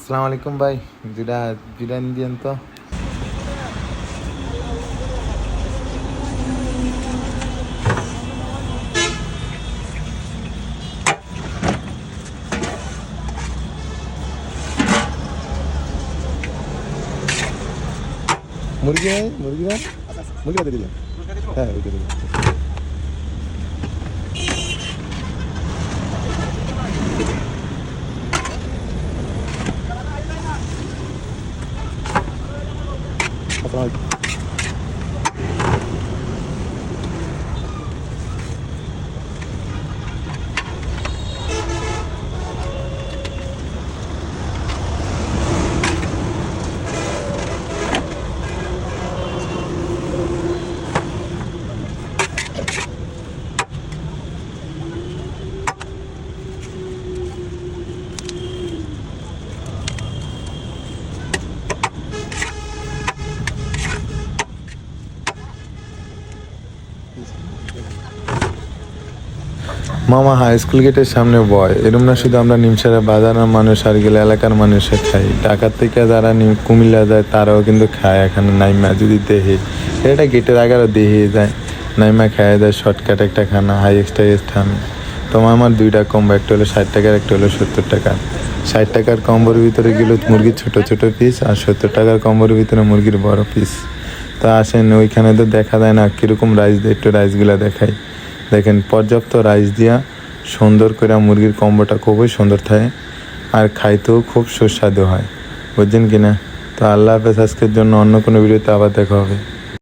আসসালামু আলাইকুম ভাই, দুটা বিরিয়ানি দিয়েন তো। মুরগি নাই, মুরগিটা দিয়ে দিন। হ্যাঁ, ওইটা দিন। আসসালামু আলাইকুম। মামা হাই স্কুল গেটের সামনে বয়, এরম না শুধু আমরা নিমসারে বাজারের মানুষ আর গেলে এলাকার মানুষে খাই, ঢাকার থেকে যারা কুমিল্লা যায় তারাও কিন্তু খায়। এখানে নাইমা যদি দেহে এটা গেটের আগারও দেহে যায়, নাইমা খাওয়া যায়। শর্টকাট একটা খানা, হাই এক্সট্রা আমি তোমার আমার দুইটা কম্বো, একটা হলো 60 টাকার, একটা হলো 70 টাকার। 60 টাকার কম্বোর ভিতরে গেল মুরগির ছোট ছোট পিস, আর 70 টাকার কম্বোর ভিতরে মুরগির বড় পিস। তো আসেন, ওইখানে তো দেখা যায় না কীরকম রাইস দেয়, একটু রাইসগুলো দেখাই। দেখেন, পর্যাপ্ত রাইস দিয়া সুন্দর করে মুরগির কম্বোটা খুবই সুন্দর থাকে, আর খাইতেও খুব সুস্বাদু হয়, বুঝছেন কিনা? তো আল্লাহ হাফেজ, আজকের জন্য অন্য কোনো ভিডিওতে আবার দেখা হবে।